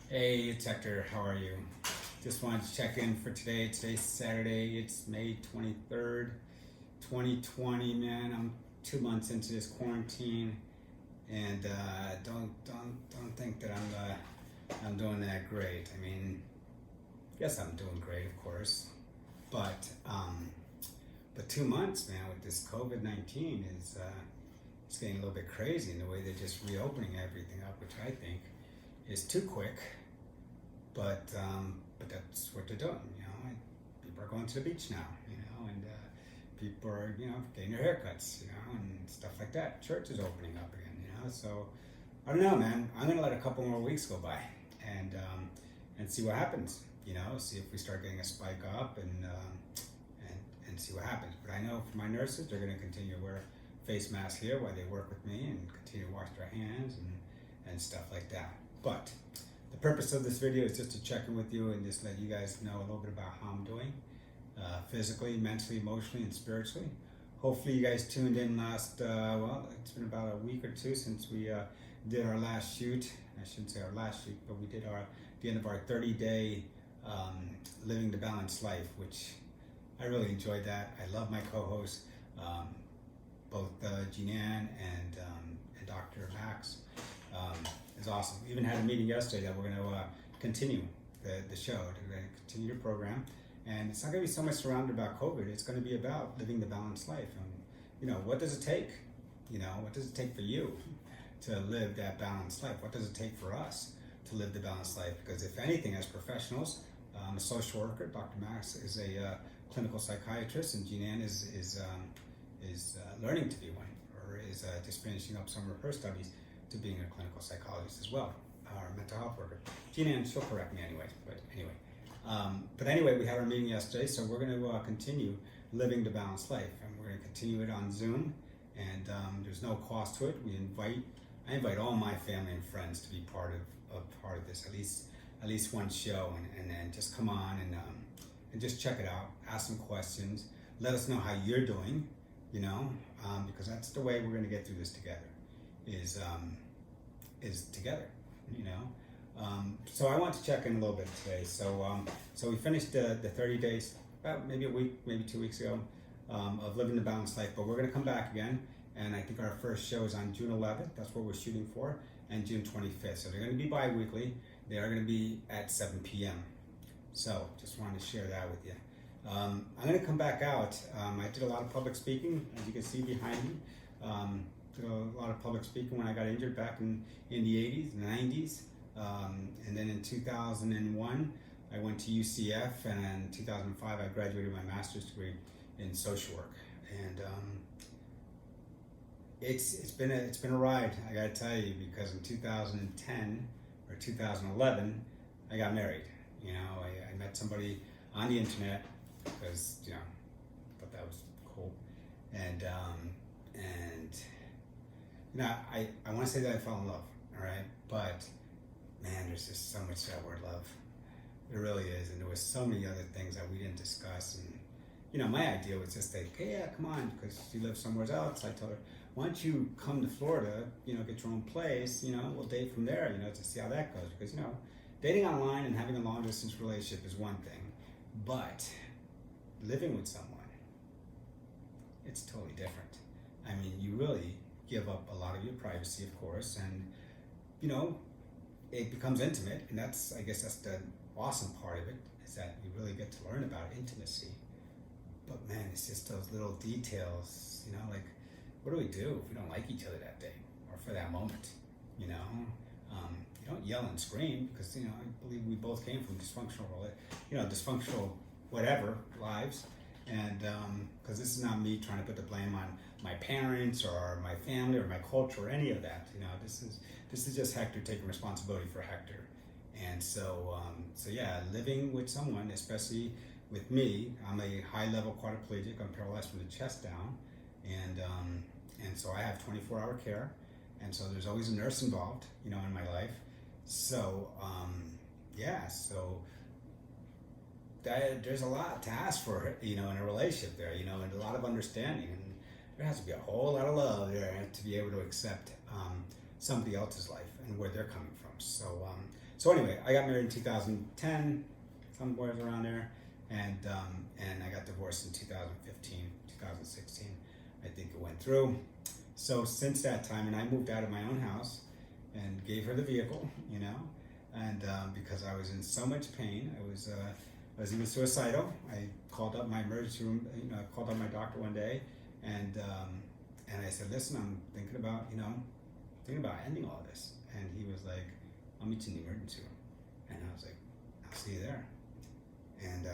Hey, it's Hector. How are you? Just wanted to check in for today. Today's Saturday. It's May 23rd, 2020. Man, I'm 2 months into this quarantine, and don't think that I'm doing that great. I mean, yes, I'm doing great, of course, but 2 months, man, with this COVID-19 is it's getting a little bit crazy in the way they're just reopening everything up, which I think is too quick. But that's what they're doing. People are going to the beach now. And people are getting their haircuts. And stuff like that. Church is opening up again. So I don't know, man. I'm gonna let a couple more weeks go by and see what happens. See if we start getting a spike up and see what happens. But I know for my nurses, they're gonna continue to wear face masks here while they work with me and continue to wash their hands and stuff like that. But the purpose of this video is just to check in with you and just let you guys know a little bit about how I'm doing physically, mentally, emotionally, and spiritually. Hopefully you guys tuned in last, it's been about a week or two since we did our last shoot. I shouldn't say our last shoot, but we did the end of our 30-day Living the Balanced Life, which I really enjoyed that. I love my co-hosts, both Jean Ann and Dr. Max. It's awesome. We even had a meeting yesterday that we're going to continue the show. We're going to continue the program, and it's not going to be so much surrounded about COVID. It's going to be about living the balanced life. And what does it take? What does it take for you to live that balanced life? What does it take for us to live the balanced life? Because if anything, as professionals, I'm a social worker. Dr. Max is a clinical psychiatrist, and Jean Ann is learning to be one, or is just finishing up some of her studies to being a clinical psychologist as well, or mental health worker. Jean Ann, she'll correct me anyway, but anyway, we had our meeting yesterday, so we're going to continue living the balanced life, and we're going to continue it on Zoom, and there's no cost to it. I invite all my family and friends to be part of this, at least one show, and then just come on and just check it out, ask some questions, let us know how you're doing, because that's the way we're going to get through this together. Is together, So I want to check in a little bit today. So we finished the 30 days, about maybe a week, maybe 2 weeks ago, of living the balanced life. But we're going to come back again, and I think our first show is on June 11th. That's what we're shooting for, and June 25th. So they're going to be bi-weekly. They are going to be at 7 p.m. So just wanted to share that with you. I'm going to come back out. I did a lot of public speaking, as you can see behind me. Did a lot of public speaking when I got injured back in the 80s, 90s. And then in 2001, I went to UCF, and in 2005, I graduated my master's degree in social work. And it's been a ride, I gotta tell you, because in 2010 or 2011, I got married. I met somebody on the internet because, thought that was cool. And I want to say that I fell in love, all right? But, man, there's just so much to that word love. There really is. And there was so many other things that we didn't discuss. And, my idea was just like, hey, yeah, come on, because she lives somewhere else. I told her, why don't you come to Florida, get your own place, we'll date from there, to see how that goes. Because, dating online and having a long-distance relationship is one thing. But living with someone, it's totally different. I mean, you really give up a lot of your privacy, of course, and it becomes intimate, and I guess that's the awesome part of it, is that you really get to learn about intimacy. But man, it's just those little details, like, what do we do if we don't like each other that day or for that moment? You don't yell and scream, because I believe we both came from dysfunctional whatever lives. And because this is not me trying to put the blame on my parents or my family or my culture or any of that. This is just Hector taking responsibility for Hector. And so yeah, living with someone, especially with me, I'm a high-level quadriplegic. I'm paralyzed from the chest down, and so I have 24-hour care, and so there's always a nurse involved, in my life. So so there's a lot to ask for, in a relationship there, and a lot of understanding, and there has to be a whole lot of love there to be able to accept somebody else's life and where they're coming from. So So anyway, I got married in 2010, somewhere around there, and I got divorced in 2015, 2016. I think it went through. So since that time, and I moved out of my own house and gave her the vehicle, you know, and because I was in so much pain, I was even suicidal. I called up my emergency room, you know, I called up my doctor one day, and I said, listen, I'm thinking about ending all this. And he was like, I'll meet you in the emergency room. And I was like, I'll see you there. And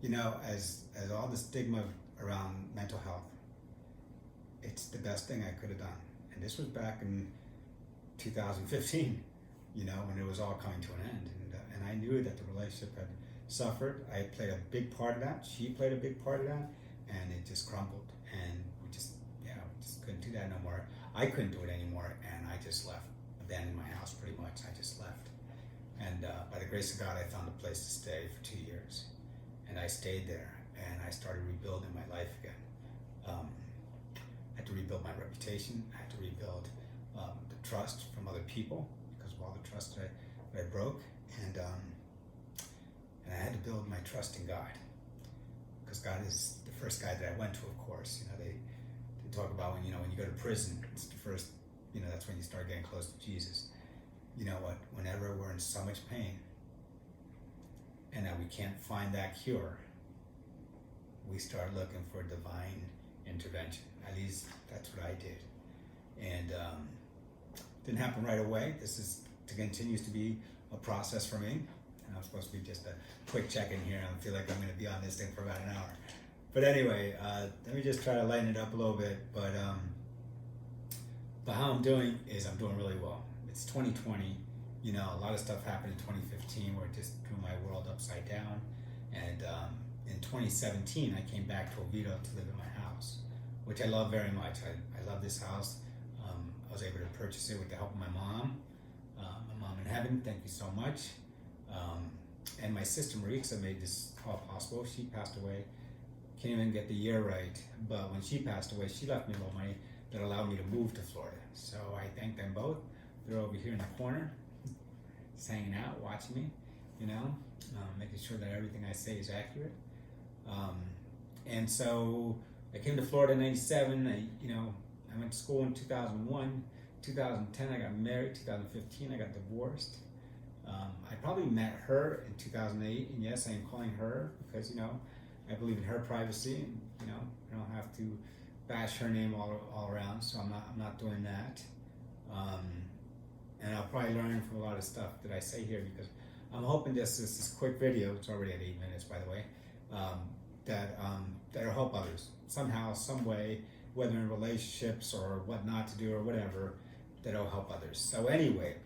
you know, as all the stigma around mental health, it's the best thing I could have done. And this was back in 2015, you know, when it was all coming to an end. And I knew that the relationship had suffered. I played a big part of that. She played a big part of that. And it just crumbled. And we just couldn't do that no more. I couldn't do it anymore. And I just left, abandoned my house pretty much. I just left. And by the grace of God, I found a place to stay for 2 years. And I stayed there. And I started rebuilding my life again. I had to rebuild my reputation. I had to rebuild the trust from other people because of all the trust that I broke. And I had to build my trust in God, because God is the first guy that I went to, of course. You know, they talk about when you go to prison, it's the first, you know, that's when you start getting close to Jesus. You know what? Whenever we're in so much pain and that we can't find that cure, we start looking for divine intervention. At least that's what I did. And didn't happen right away. This continues to be a process for me. And I'm supposed to be just a quick check-in here. I feel like I'm going to be on this thing for about an hour. But anyway, let me just try to lighten it up a little bit. But how I'm doing is I'm doing really well. It's 2020. You know, a lot of stuff happened in 2015 where it just threw my world upside down. And in 2017, I came back to Oviedo to live in my house, which I love very much. I love this house. I was able to purchase it with the help of my mom. My mom in heaven, thank you so much. And my sister Marixa made this all possible. She passed away. Can't even get the year right. But when she passed away, she left me a little money that allowed me to move to Florida. So I thank them both. They're over here in the corner, just hanging out, watching me, you know, making sure that everything I say is accurate. And so I came to Florida in 97. I went to school in 2001. 2010, I got married. 2015, I got divorced. I probably met her in 2008. And yes, I am calling her because, you know, I believe in her privacy. And, you know, I don't have to bash her name all around. So I'm not doing that. And I'll probably learn from a lot of stuff that I say here, because I'm hoping this quick video, it's already at 8 minutes, by the way, that'll help others somehow, some way, whether in relationships or what not to do or whatever, that'll help others. So anyway,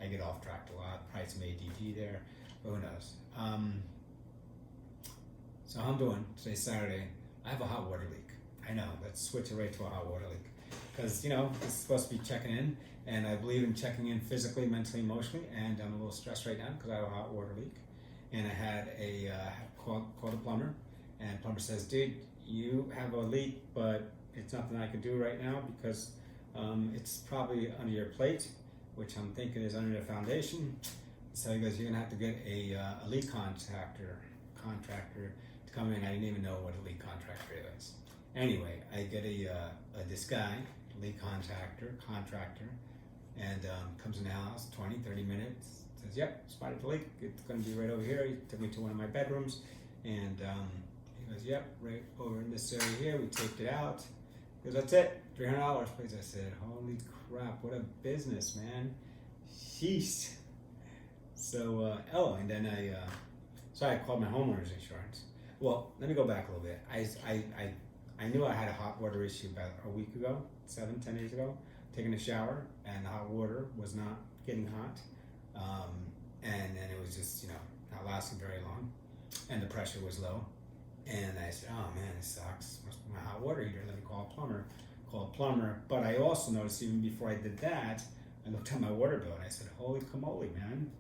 I get off track a lot, probably some ADD there, but who knows. So how I'm doing, today's Saturday, I have a hot water leak. I know, let's switch it right to a hot water leak. Because, you know, this is supposed to be checking in, and I believe in checking in physically, mentally, emotionally, and I'm a little stressed right now because I have a hot water leak. And I had called a plumber, and plumber says, dude, you have a leak, but it's nothing I can do right now because it's probably under your plate, which I'm thinking is under the foundation. So he goes, you're gonna have to get a leak contractor to come in. I didn't even know what a leak contractor is. Anyway, I get this guy, leak contractor, and comes in the house, 20, 30 minutes, says, yep, spotted the leak, it's gonna be right over here. He took me to one of my bedrooms, and he goes, yep, right over in this area here, we taped it out. He goes, that's it, $300, please. I said, holy crap, what a business, man. Sheesh. So, and then I called my homeowner's insurance. Well, let me go back a little bit. I knew I had a hot water issue about a week ago, 10 days ago, taking a shower, and the hot water was not getting hot. And then it was just, you know, not lasting very long, and the pressure was low. And I said, oh man, this sucks. Must be my hot water heater. Let me call a plumber. But I also noticed, even before I did that, I looked at my water bill and I said, holy camole, man.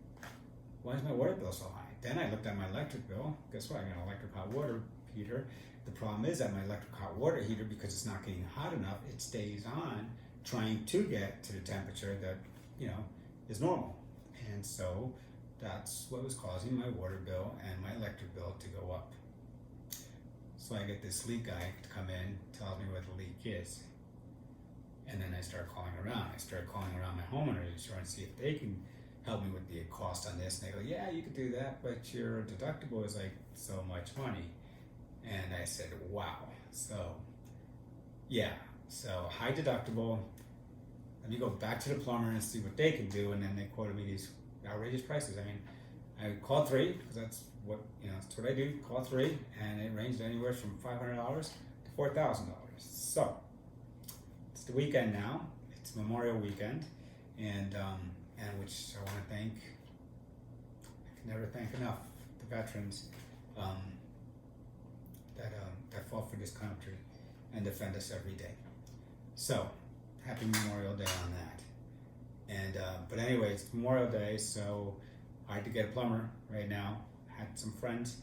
Why is my water bill so high? Then I looked at my electric bill. Guess what? I got an electric hot water heater. The problem is that my electric hot water heater, because it's not getting hot enough, it stays on trying to get to the temperature that, you know, is normal. And so that's what was causing my water bill and my electric bill to go up. So I get this leak guy to come in, tells me what the leak is. And then I start calling around. I start calling around my homeowner's insurance to see if they can help me with the cost on this. And they go, yeah, you could do that, but your deductible is like so much money. And I said, wow. So, yeah. So high deductible. Let me go back to the plumber and see what they can do. And then they quoted me these outrageous prices. I mean, I called 3 because that's what I do. Call 3, and it ranged anywhere from $500 to $4,000. So it's the weekend now. It's Memorial Weekend, and which I want to thank. I can never thank enough the veterans that fought for this country and defend us every day. So happy Memorial Day on that. And but anyway, it's Memorial Day, so I had to get a plumber right now. Had some friends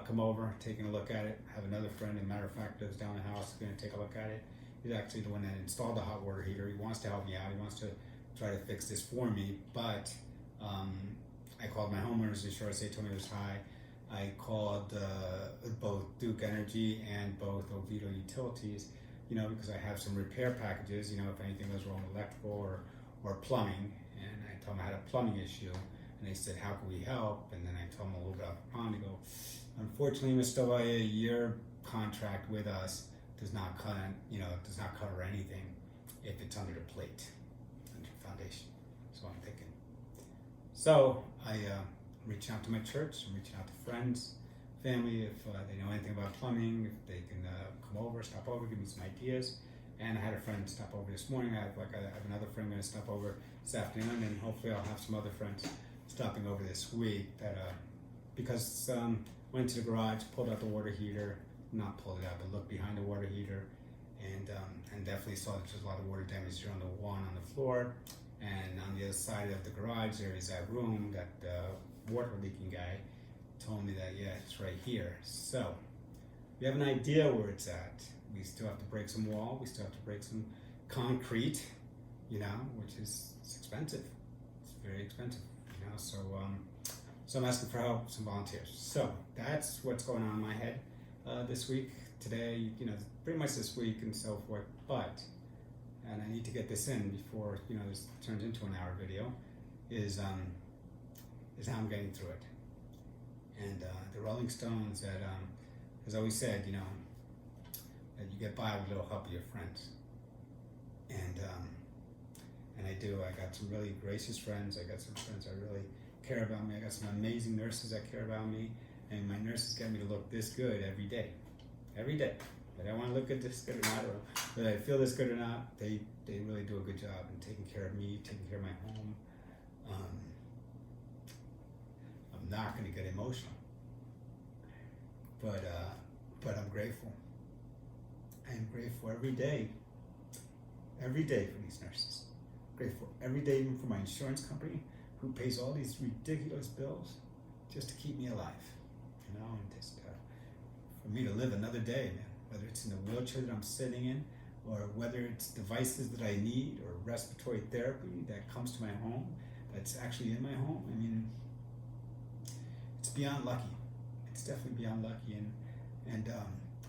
come over, taking a look at it. Have another friend, as a matter of fact, lives down the house, going to take a look at it. He's actually the one that installed the hot water heater. He wants to help me out. He wants to try to fix this for me, but I called my homeowners insurance. They told me it was high. I called both Duke Energy and both Oviedo Utilities, because I have some repair packages, if anything goes wrong with electrical or plumbing. And I told them I had a plumbing issue, and they said, how can we help? And then I told them a little bit about the problem. They go, unfortunately, Mr. Loya, your contract with us does not cover anything if it's under the plate, under the foundation. So I'm thinking. So I reaching out to my church, I'm reaching out to friends, family, if they know anything about plumbing, if they can come over, stop over, give me some ideas. And I had a friend stop over this morning. I have another friend going to stop over this afternoon, and hopefully I'll have some other friends stopping over this week. That because went to the garage, pulled out the water heater, not pulled it out, but looked behind the water heater, and definitely saw that there's a lot of water damage here on the wall and on the floor. And on the other side of the garage, there is that room that the water leaking guy told me that, yeah, it's right here. So we have an idea where it's at. We still have to break some wall. We still have to break some concrete, which is expensive. It's very expensive, So I'm asking for help, some volunteers. So that's what's going on in my head this week, today, pretty much this week and so forth. And I need to get this in before this turns into an hour video. Is how I'm getting through it. And the Rolling Stones has always said, that you get by with a little help of your friends. And I do. I got some really gracious friends. I got some friends that really care about me. I got some amazing nurses that care about me. And my nurses get me to look this good every day. Every day. Whether I want to look at this good or not, or whether I feel this good or not, they really do a good job in taking care of me, taking care of my home. I'm not going to get emotional, but I'm grateful. I am grateful every day for these nurses. Grateful every day even for my insurance company, who pays all these ridiculous bills just to keep me alive, and just for me to live another day, man. Whether it's in the wheelchair that I'm sitting in, or whether it's devices that I need, or respiratory therapy that comes to my home, that's actually in my home. I mean, it's beyond lucky. It's definitely beyond lucky,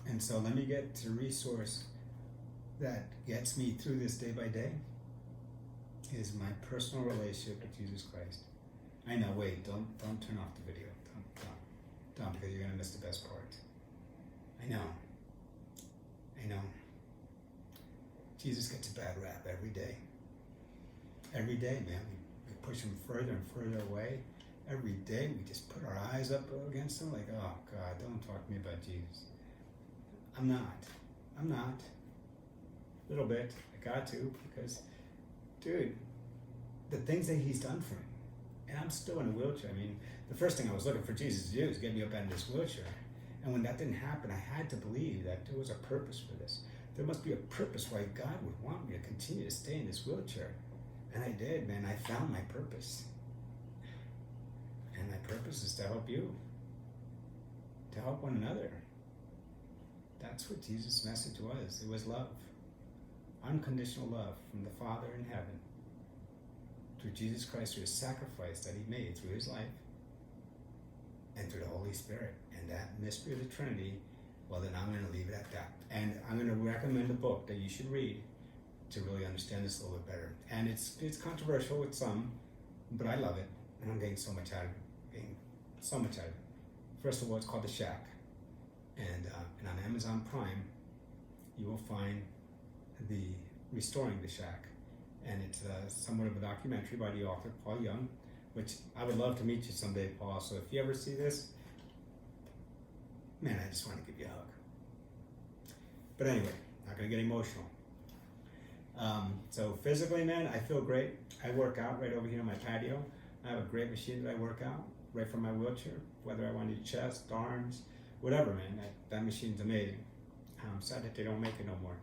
and so let me get to the resource that gets me through this day by day. Is my personal relationship with Jesus Christ. I know. Wait, don't turn off the video. Don't, because you're gonna miss the best part. I know. Jesus gets a bad rap every day. Every day, man. We push him further and further away. Every day we just put our eyes up against him like, oh God, don't talk to me about Jesus. I'm not. A little bit. I got to, because, dude, the things that he's done for me. And I'm still in a wheelchair. I mean, the first thing I was looking for Jesus to do is get me up out of this wheelchair. And when that didn't happen, I had to believe that there was a purpose for this. There must be a purpose why God would want me to continue to stay in this wheelchair. And I did, man. I found my purpose. And my purpose is to help you. To help one another. That's what Jesus' message was. It was love. Unconditional love from the Father in heaven through Jesus Christ, through his sacrifice that he made through his life, and through the Holy Spirit, and that mystery of the Trinity, well, then I'm going to leave it at that. And I'm going to recommend a book that you should read to really understand this a little bit better. And it's controversial with some, but I love it, and I'm getting so much out of it. First of all, it's called The Shack, and on Amazon Prime, you will find the Restoring the Shack, and it's somewhat of a documentary by the author Paul Young, which I would love to meet you someday, Paul. So if you ever see this, man, I just want to give you a hug. But anyway, not gonna get emotional. So physically, man, I feel great. I work out right over here on my patio. I have a great machine that I work out right from my wheelchair, whether I want to do chest, arms, whatever, man. That machine's amazing. I'm sad that they don't make it no more.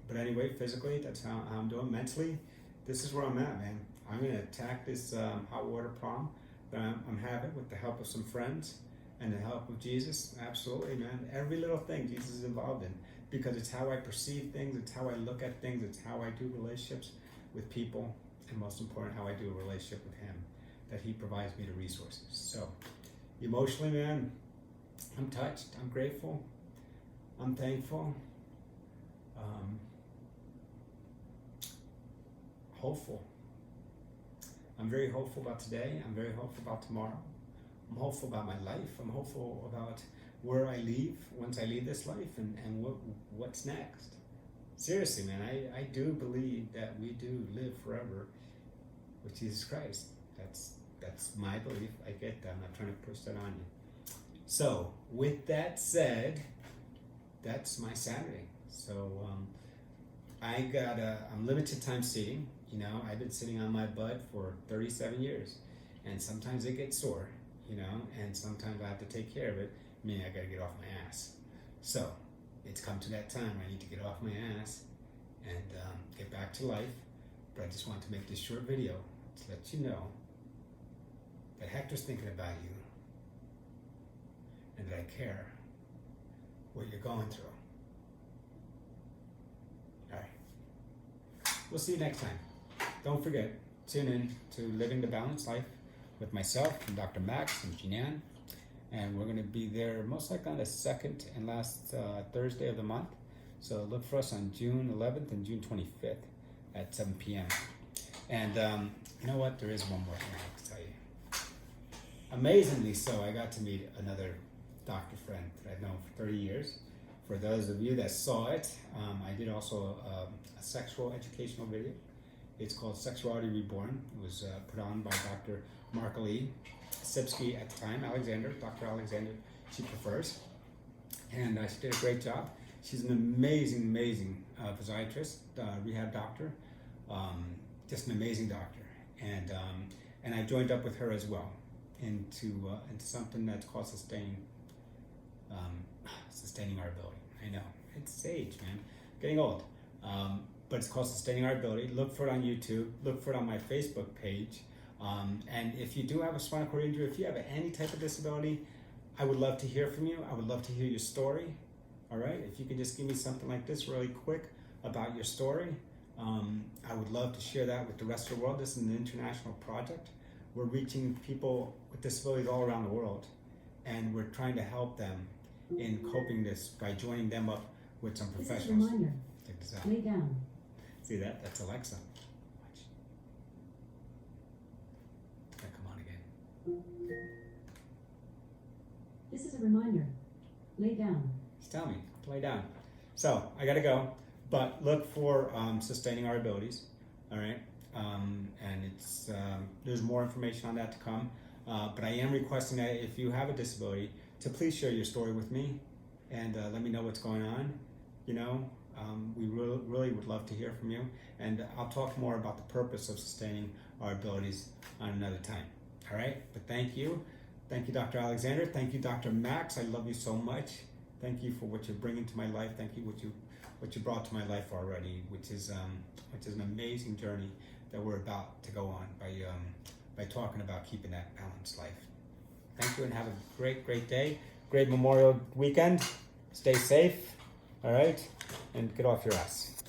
But anyway, physically, that's how I'm doing. Mentally, this is where I'm at, man. I'm going to attack this hot water problem that I'm having with the help of some friends and the help of Jesus. Absolutely, man. Every little thing Jesus is involved in, because it's how I perceive things, it's how I look at things, it's how I do relationships with people, and most important, how I do a relationship with him, that he provides me the resources. So, emotionally, man, I'm touched, I'm grateful, I'm thankful, hopeful. I'm very hopeful about today. I'm very hopeful about tomorrow. I'm hopeful about my life. I'm hopeful about where I leave once I leave this life, and what's next. Seriously, man, I do believe that we do live forever with Jesus Christ. That's my belief. I get that. I'm not trying to push that on you. So, with that said, that's my Saturday. So, I'm limited time seating. You know, I've been sitting on my butt for 37 years, and sometimes it gets sore, you know, and sometimes I have to take care of it, meaning I got to get off my ass. So, it's come to that time I need to get off my ass and get back to life. But I just want to make this short video to let you know that Hector's thinking about you, and that I care what you're going through. All right. We'll see you next time. Don't forget, tune in to Living the Balanced Life with myself and Dr. Max and Jeananne. And we're going to be there most likely on the second and last Thursday of the month. So look for us on June 11th and June 25th at 7 p.m. And you know what? There is one more thing I have to tell you. Amazingly so, I got to meet another doctor friend that I've known for 30 years. For those of you that saw it, I did also a sexual educational video. It's called Sexuality Reborn. It was put on by Dr. Markalee Sipsky at the time, Dr. Alexander, she prefers. And she did a great job. She's an amazing physiatrist, rehab doctor, just an amazing doctor. And I joined up with her as well into something that's called sustaining our ability. I know, it's age, man, getting old. But it's called Sustaining Our Ability. Look for it on YouTube. Look for it on my Facebook page. And if you do have a spinal cord injury, if you have any type of disability, I would love to hear from you. I would love to hear your story. All right? If you could just give me something like this really quick about your story, I would love to share that with the rest of the world. This is an international project. We're reaching people with disabilities all around the world, and we're trying to help them in coping this by joining them up with some professionals. This is a reminder. Check this out. Lay down. See that? That's Alexa. Watch. Yeah, come on again. This is a reminder. Lay down. Just tell me to lay down. So I gotta go, but look for Sustaining Our Abilities. All right, and it's there's more information on that to come. But I am requesting that if you have a disability, to please share your story with me, and let me know what's going on. You know, we really would love to hear from you, and I'll talk more about the purpose of sustaining our abilities on another time. All right, but thank you, Dr. Alexander. Thank you, Dr. Max. I love you so much. Thank you for what you're bringing to my life. Thank you what you brought to my life already, which is an amazing journey that we're about to go on by talking about keeping that balanced life. Thank you, and have a great day. Great Memorial weekend. Stay safe. All right, and get off your ass.